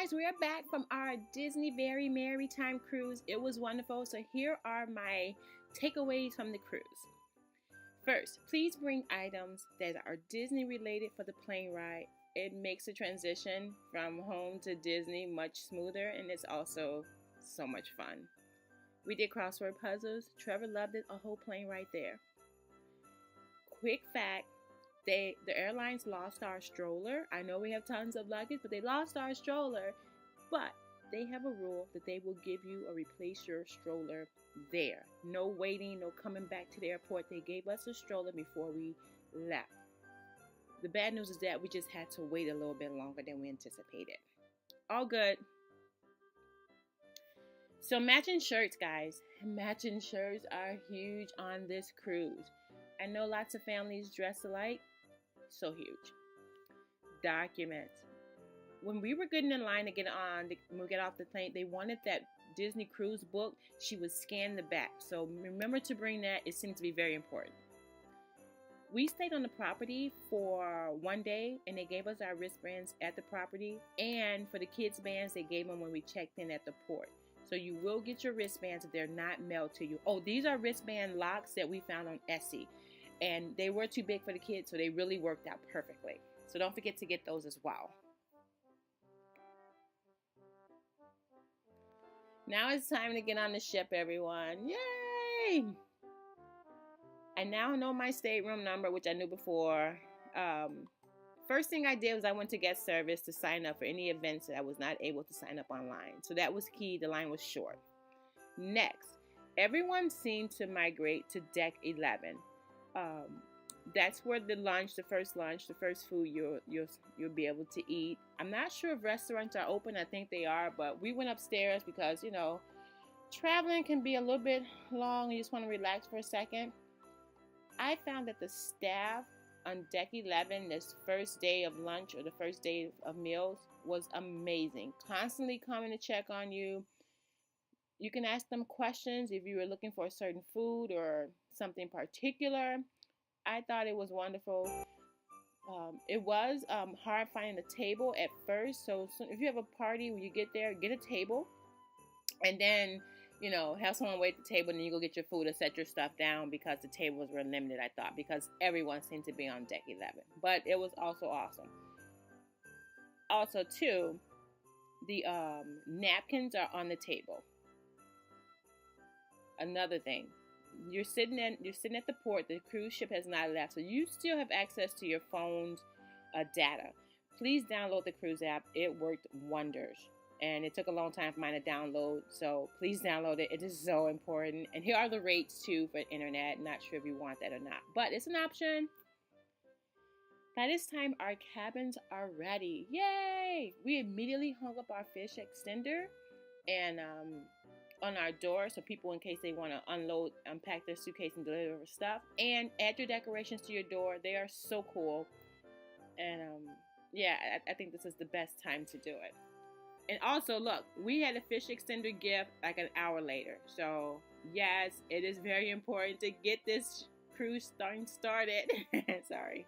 guys, we are back from our Disney Very Merrytime cruise. It was wonderful. So here are my takeaways from the cruise. First, please bring items that are Disney related for the plane ride. It makes the transition from home to Disney much smoother, and it's also so much fun. We did crossword puzzles. Trevor loved it, a whole plane right there. Quick fact, the airlines lost our stroller. I know we have tons of luggage, but they lost our stroller. But they have a rule that they will give you or replace your stroller there. No waiting, no coming back to the airport. They gave us a stroller before we left. The bad news is that we just had to wait a little bit longer than we anticipated. All good. So matching shirts, guys. Matching shirts are huge on this cruise. I know lots of families dress alike. So huge. Documents. When we were getting in line to get on, when we get off the plane, they wanted that Disney cruise book. She would scan the back. So remember to bring that. It seems to be very important. We stayed on the property for one day, and they gave us our wristbands at the property. And for the kids' bands, they gave them when we checked in at the port. So you will get your wristbands if they're not mailed to you. Oh, these are wristband locks that we found on Etsy. And they were too big for the kids, so they really worked out perfectly. So don't forget to get those as well. Now it's time to get on the ship, everyone. Yay! I now know my stateroom number, which I knew before. First thing I did was I went to guest service to sign up for any events that I was not able to sign up online. So that was key. The line was short. Next, everyone seemed to migrate to deck 11. That's where the first food you'll be able to eat. I'm not sure if restaurants are open. I think they are, but we went upstairs because, traveling can be a little bit long. You just want to relax for a second. I found that the staff on deck 11, this first day of lunch or the first day of meals, was amazing. Constantly coming to check on you. You can ask them questions if you were looking for a certain food or something particular. I thought it was wonderful. It was hard finding a table at first. So if you have a party when you get there, get a table. And then, have someone wait at the table and then you go get your food or set your stuff down because the tables were limited, I thought, because everyone seemed to be on deck 11. But it was also awesome. Also, too, the napkins are on the table. Another thing, you're sitting at the port. The cruise ship has not left, so you still have access to your phone's data. Please download the cruise app. It worked wonders, and it took a long time for mine to download. So please download it. It is so important. And here are the rates too for internet. Not sure if you want that or not, but it's an option. By this time, our cabins are ready. Yay! We immediately hung up our fish extender and on our door, so people, in case they want to unpack their suitcase and deliver stuff, and add your decorations to your door. They are so cool, and I think this is the best time to do it. And also, look, we had a fish extender gift like an hour later. So yes, it is very important to get this cruise started. Sorry.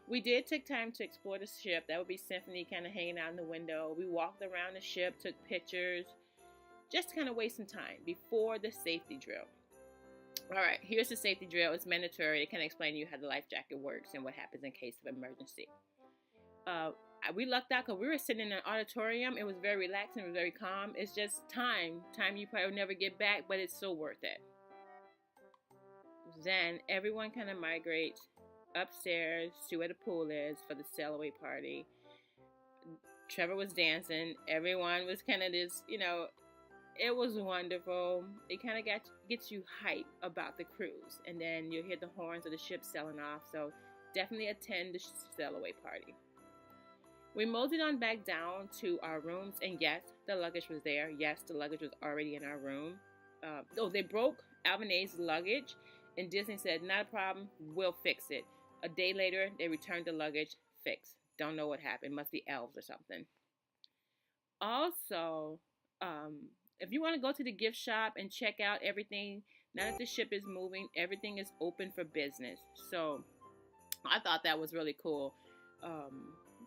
We did take time to explore the ship. That would be Symphony kind of hanging out in the window. We walked around the ship, took pictures, just to kind of waste some time before the safety drill. All right, here's the safety drill. It's mandatory. It can explain to you how the life jacket works and what happens in case of emergency. We lucked out because we were sitting in an auditorium. It was very relaxing. It was very calm. It's just time you probably will never get back, but it's so worth it. Then everyone kind of migrates upstairs to where the pool is for the sail away party. Trevor was dancing. Everyone was kind of this, it was wonderful. It kind of gets you hype about the cruise. And then you'll hear the horns of the ship sailing off. So definitely attend the sail away party. We moseyed on back down to our rooms. And yes, the luggage was there. Yes, the luggage was already in our room. They broke Alvin A's luggage. And Disney said, not a problem. We'll fix it. A day later, they returned the luggage fixed. Don't know what happened. Must be elves or something. Also, if you want to go to the gift shop and check out everything, now that the ship is moving, everything is open for business. So I thought that was really cool.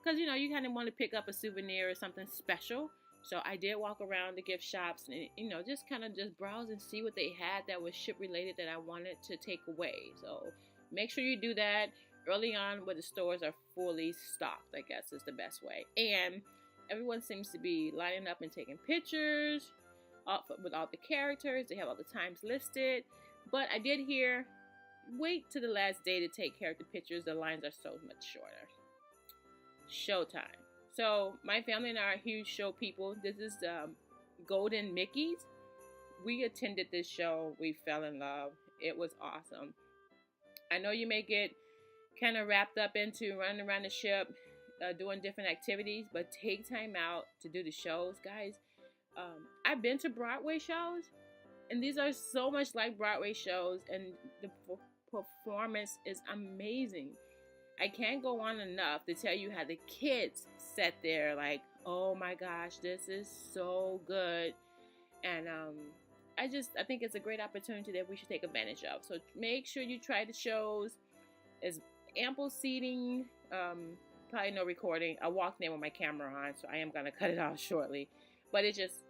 because you kind of want to pick up a souvenir or something special. So I did walk around the gift shops and just kind of just browse and see what they had that was ship related that I wanted to take away. So make sure you do that early on where the stores are fully stocked, I guess is the best way. And everyone seems to be lining up and taking pictures with all the characters. They have all the times listed. But I did hear, wait to the last day to take character pictures. The lines are so much shorter. Showtime. So my family and I are huge show people. This is Golden Mickey's. We attended this show. We fell in love. It was awesome. I know you may get kind of wrapped up into running around the ship, doing different activities, but take time out to do the shows, guys. I've been to Broadway shows, and these are so much like Broadway shows, and the performance is amazing. I can't go on enough to tell you how the kids sat there like, oh my gosh, this is so good. And I think it's a great opportunity that we should take advantage of. So make sure you try the shows. There's ample seating, probably no recording. I walked in with my camera on, so I am going to cut it off shortly. But it just,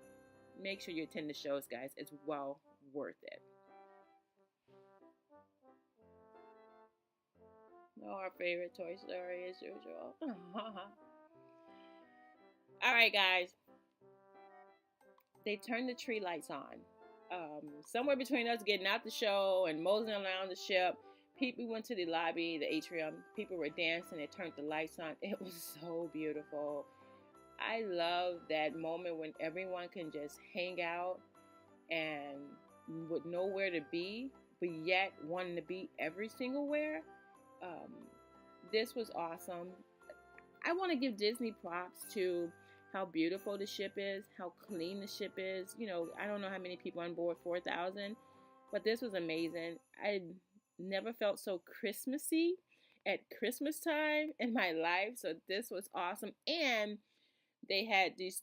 make sure you attend the shows, guys. It's well worth it. Oh, our favorite Toy Story as usual. All right, guys. They turned the tree lights on. Somewhere between us getting out the show and moseying around the ship, people went to the lobby, the atrium. People were dancing. They turned the lights on. It was so beautiful. I love that moment when everyone can just hang out and with nowhere to be, but yet wanting to be every single where. This was awesome. I want to give Disney props to how beautiful the ship is, how clean the ship is. I don't know how many people on board, 4,000, but this was amazing. I never felt so Christmassy at Christmas time in my life, so this was awesome. And they had this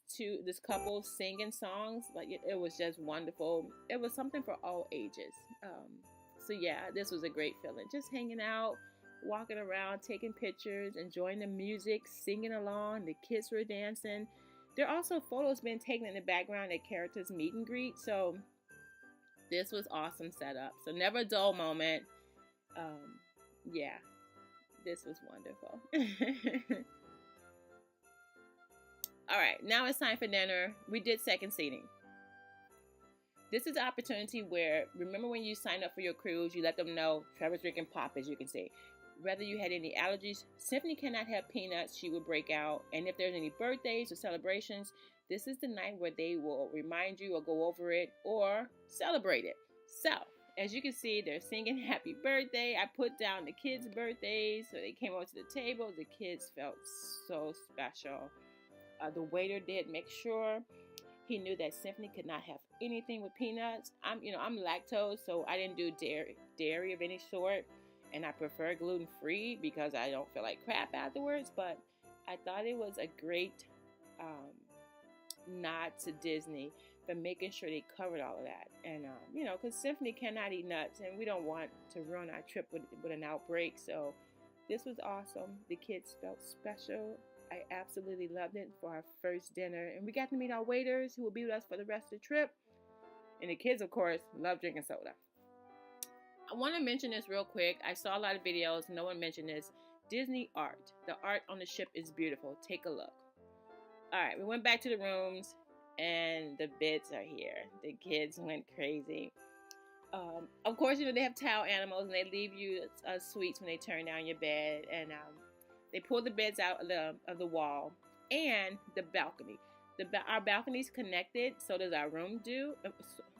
couple singing songs. Like it was just wonderful. It was something for all ages. So yeah, this was a great feeling. Just hanging out, walking around, taking pictures, enjoying the music, singing along. The kids were dancing. There are also photos being taken in the background at characters meet and greet. So this was awesome setup. So never a dull moment. Yeah, this was wonderful. All right, now it's time for dinner. We did second seating. This is the opportunity where, remember when you sign up for your cruise, you let them know Trevor's drinking pop, as you can see. Whether you had any allergies, Symphony cannot have peanuts. She will break out. And if there's any birthdays or celebrations, this is the night where they will remind you or go over it or celebrate it. So, as you can see, they're singing happy birthday. I put down the kids' birthdays, so they came over to the table. The kids felt so special. The waiter did make sure he knew that Symphony could not have anything with peanuts. I'm lactose, so I didn't do dairy of any sort, and I prefer gluten-free because I don't feel like crap afterwards. But I thought it was a great nod to Disney for making sure they covered all of that. And because Symphony cannot eat nuts, and we don't want to ruin our trip with an outbreak. So this was awesome. The kids felt special. I absolutely loved it for our first dinner. And we got to meet our waiters who will be with us for the rest of the trip. And the kids, of course, love drinking soda. I want to mention this real quick. I saw a lot of videos. No one mentioned this. Disney art. The art on the ship is beautiful. Take a look. All right, we went back to the rooms, and the beds are here. The kids went crazy. Of course, they have towel animals, and they leave you sweets when they turn down your bed. And they pull the beds out of the wall and the balcony. Our balcony's connected, so does our room do.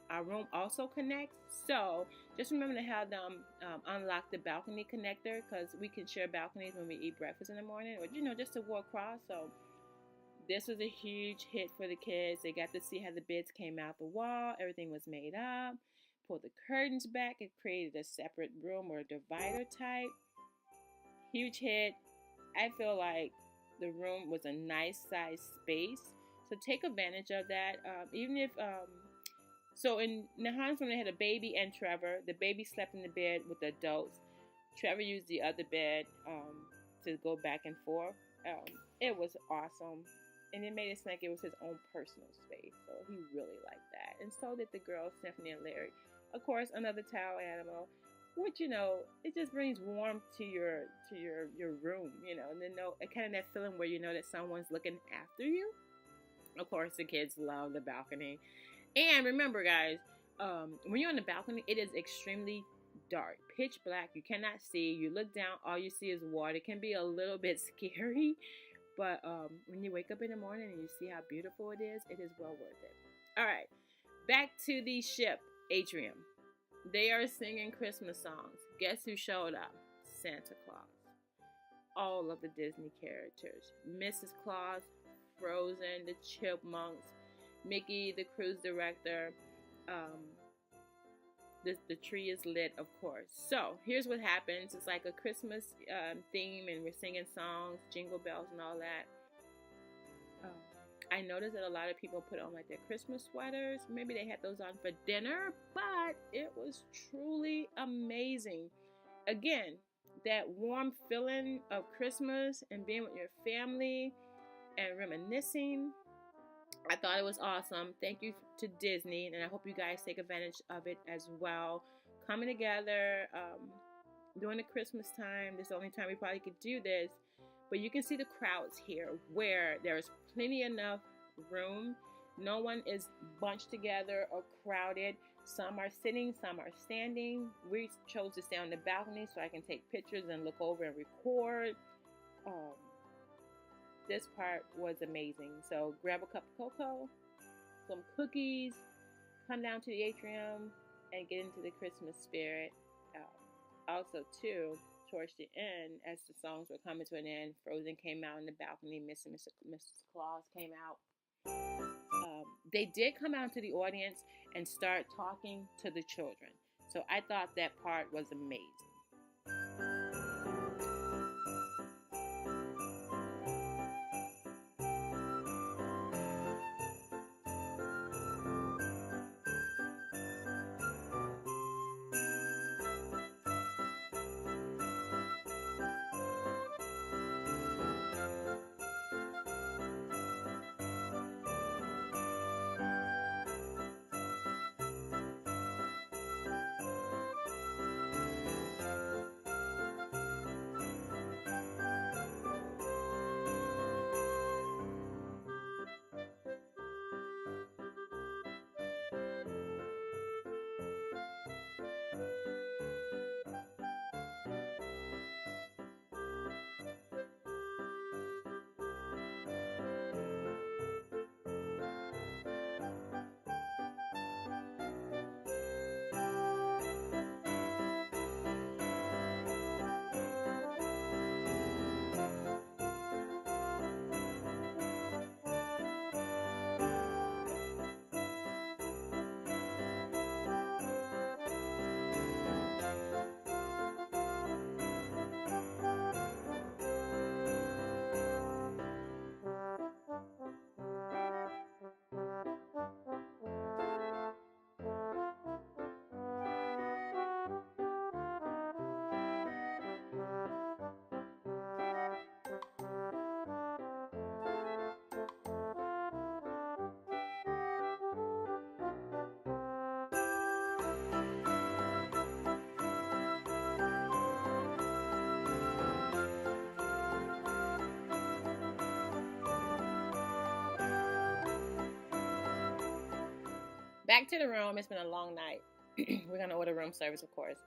Our room also connects. So just remember to have them unlock the balcony connector, because we can share balconies when we eat breakfast in the morning, or just to walk across. So this was a huge hit for the kids. They got to see how the beds came out the wall. Everything was made up. Pulled the curtains back. It created a separate room or a divider type. Huge hit. I feel like the room was a nice size space, so take advantage of that. Even if so in Nahan's room they had a baby and Trevor. The baby slept in the bed with the adults. Trevor used the other bed to go back and forth. It was awesome. And it made it seem like it was his own personal space. So he really liked that. And so did the girls, Stephanie and Larry. Of course, another towel animal, which it just brings warmth to your room, and then it kind of that feeling where you know that someone's looking after you. Of course, the kids love the balcony. And remember, guys, when you're on the balcony, it is extremely dark, pitch black. You cannot see. You look down, all you see is water. It can be a little bit scary, but when you wake up in the morning and you see how beautiful it is well worth it. All right, back to the ship, Atrium. They are singing Christmas songs. Guess who showed up? Santa Claus. All of the Disney characters. Mrs. Claus, Frozen, the Chipmunks, Mickey, the cruise director. The tree is lit, of course. So here's what happens. It's like a Christmas theme, and we're singing songs, jingle bells, and all that. I noticed that a lot of people put on like their Christmas sweaters. Maybe they had those on for dinner, but it was truly amazing. Again, that warm feeling of Christmas and being with your family and reminiscing. I thought it was awesome. Thank you to Disney, and I hope you guys take advantage of it as well. Coming together during the Christmas time. This is the only time we probably could do this. But you can see the crowds here where there's plenty enough room. No one is bunched together or crowded. Some are sitting, some are standing. We chose to stay on the balcony so I can take pictures and look over and record. This part was amazing. So grab a cup of cocoa, some cookies, come down to the atrium and get into the Christmas spirit. Also, too, towards the end, as the songs were coming to an end, Frozen came out on the balcony, Mrs. Claus came out. They did come out to the audience and start talking to the children. So I thought that part was amazing. Back to the room. It's been a long night. We're going to order room service, of course.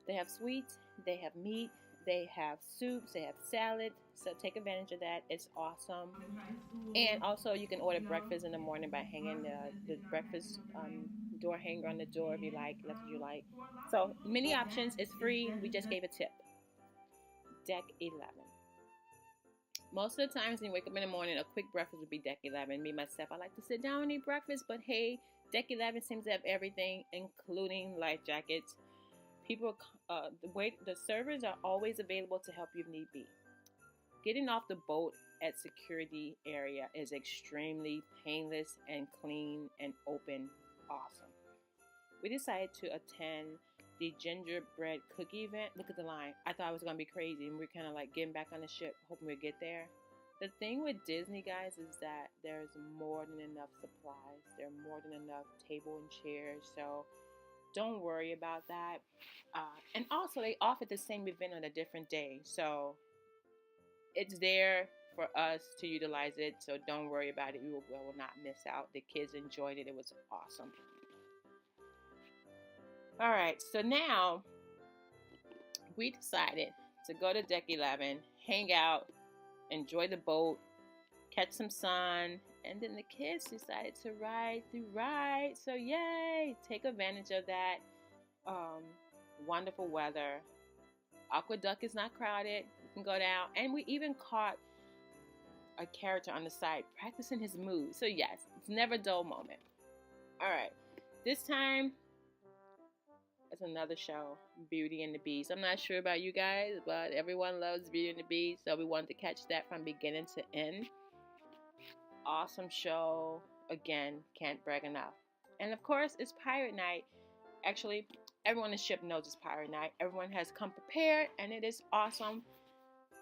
They have sweets. They have meat. They have soups. They have salad. So take advantage of that. It's awesome. And also, you can order breakfast in the morning by hanging the breakfast door hanger on the door if you like. That's what you like. So many options. It's free. We just gave a tip. Deck 11. Most of the times when you wake up in the morning, a quick breakfast would be deck 11. Me, myself, I like to sit down and eat breakfast, but hey, deck 11 seems to have everything, including life jackets. People, the servers are always available to help you if need be. Getting off the boat at security area is extremely painless and clean and open. Awesome. We decided to attend the gingerbread cookie event. Look at the line. I thought it was gonna be crazy, and we're kind of like getting back on the ship, hoping we get there. The thing with Disney, guys, is that there's more than enough supplies. There are more than enough table and chairs, so don't worry about that. And also, they offer the same event on a different day, so it's there for us to utilize it. So don't worry about it. We will not miss out. The kids enjoyed it. It was awesome. All right, so now we decided to go to deck 11, hang out, enjoy the boat, catch some sun, and then the kids decided to ride the ride. So yay! Take advantage of that wonderful weather. Aqueduct is not crowded. You can go down, and we even caught a character on the side practicing his moves. So yes, it's never a dull moment. All right, this time it's another show, Beauty and the Beast. I'm not sure about you guys, but everyone loves Beauty and the Beast, so we wanted to catch that from beginning to end. Awesome show. Again, can't brag enough. And of course, it's Pirate Night. Actually, everyone on the ship knows it's Pirate Night. Everyone has come prepared, and it is awesome.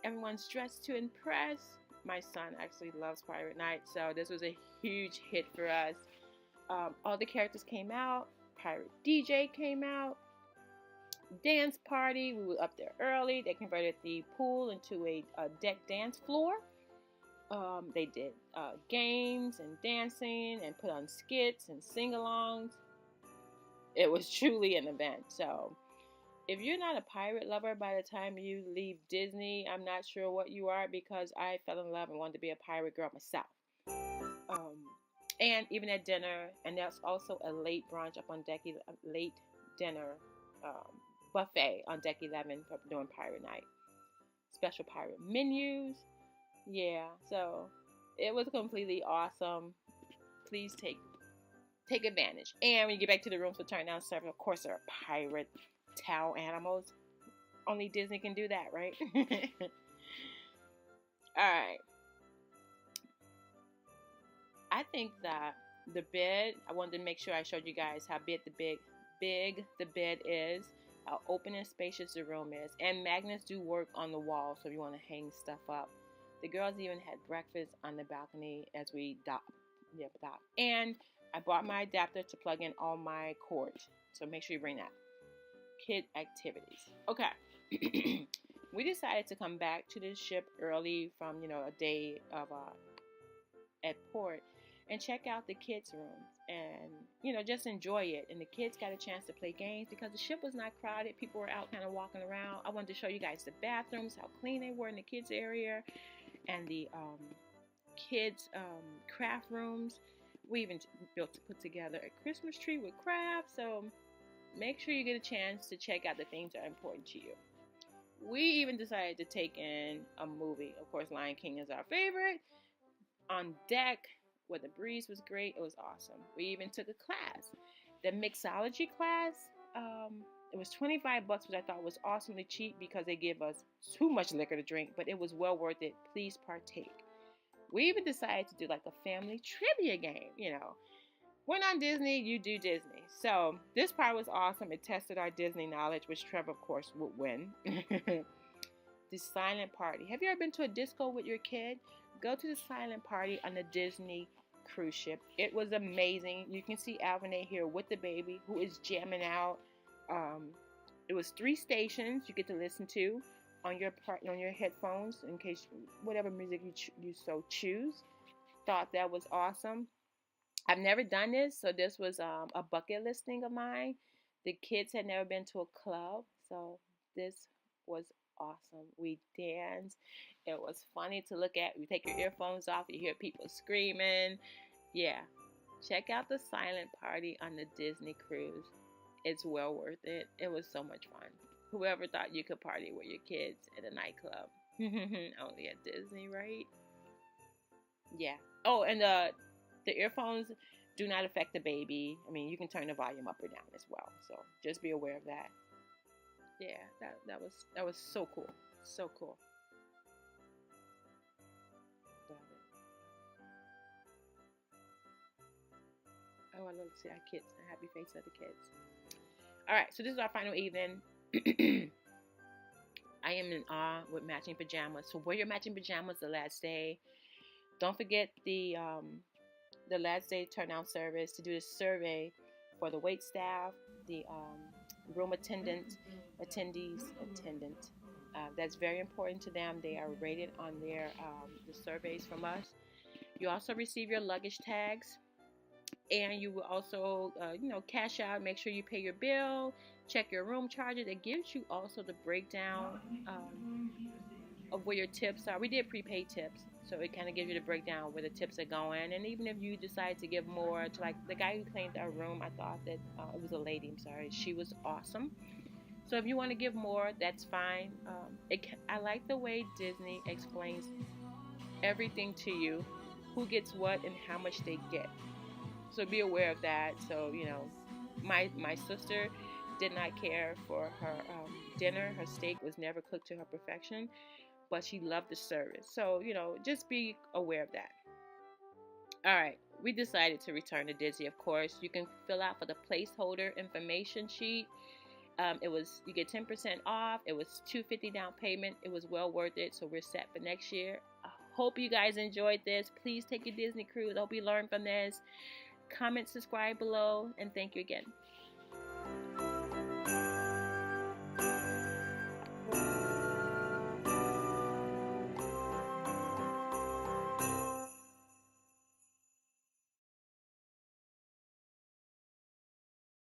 Everyone's dressed to impress. My son actually loves Pirate Night, so this was a huge hit for us. All the characters came out. Pirate DJ came out. Dance party. We were up there early. They converted the pool into a deck dance floor. They did games and dancing and put on skits and sing-alongs. It was truly an event. So if you're not a pirate lover by the time you leave Disney, I'm not sure what you are, because I fell in love and wanted to be a pirate girl myself. And even at dinner, and there's also a late brunch up on deck, late dinner buffet on deck 11 for doing Pirate Night. Special pirate menus. Yeah, so it was completely awesome. Please take advantage. And when you get back to the rooms for turn down service, of course, there are pirate towel animals. Only Disney can do that, right? Alright. I think that the bed, I wanted to make sure I showed you guys how big the bed is, how open and spacious the room is. And magnets do work on the wall, so if you want to hang stuff up. The girls even had breakfast on the balcony as we docked. And I bought my adapter to plug in all my cords, so make sure you bring that. Kid activities. Okay. We decided to come back to the ship early from, a day of at port, and check out the kids' rooms and, just enjoy it. And the kids got a chance to play games because the ship was not crowded. People were out kind of walking around. I wanted to show you guys the bathrooms, how clean they were in the kids' area, and the kids' craft rooms. We even put together a Christmas tree with crafts. So make sure you get a chance to check out the things that are important to you. We even decided to take in a movie. Of course, Lion King is our favorite. On deck, where the breeze was great, it was awesome. We even took a class, the mixology class. It was $25, which I thought was awesomely cheap because they give us too much liquor to drink, but it was well worth it. Please partake. We even decided to do like a family trivia game. When on Disney, you do Disney. So this part was awesome. It tested our Disney knowledge, which Trevor, of course, would win. The silent party. Have you ever been to a disco with your kid? Go to the silent party on the Disney cruise ship. It was amazing. You can see Alvin here with the baby who is jamming out. It was 3 stations you get to listen to on your headphones in case whatever music you so choose. Thought that was awesome. I've never done this, so this was a bucket list thing of mine. The kids had never been to a club, so this was awesome. We danced. It was funny to look at. You take your earphones off, you hear people screaming. Yeah, check out the silent party on the Disney cruise. It's well worth it. It was so much fun. Whoever thought you could party with your kids at a nightclub? Only at Disney, right? Yeah. Oh, and the earphones do not affect the baby. I mean, you can turn the volume up or down as well. So just be aware of that. Yeah, that was so cool. So cool. Oh, I love to see our kids, the happy face of the kids. All right, so this is our final evening. I am in awe with matching pajamas. So wear your matching pajamas the last day. Don't forget the last day turnout service to do the survey for the wait staff, the room attendant. That's very important to them. They are rated on their the surveys from us. You also receive your luggage tags, and you will also, cash out. Make sure you pay your bill. Check your room charges. It gives you also the breakdown of where your tips are. We did prepaid tips, so it kind of gives you the breakdown where the tips are going. And even if you decide to give more to, like, the guy who cleaned our room, I thought that it was a lady. I'm sorry, she was awesome. So if you want to give more, that's fine. I like the way Disney explains everything to you, who gets what and how much they get. So be aware of that. So my sister did not care for her dinner. Her steak was never cooked to her perfection, but she loved the service. So just be aware of that. All right, we decided to return to Disney. Of course, you can fill out for the placeholder information sheet. You get 10% off. It was $250 down payment. It was well worth it. So we're set for next year. I hope you guys enjoyed this. Please take your Disney cruise. I hope you learned from this. Comment, subscribe below, and thank you again.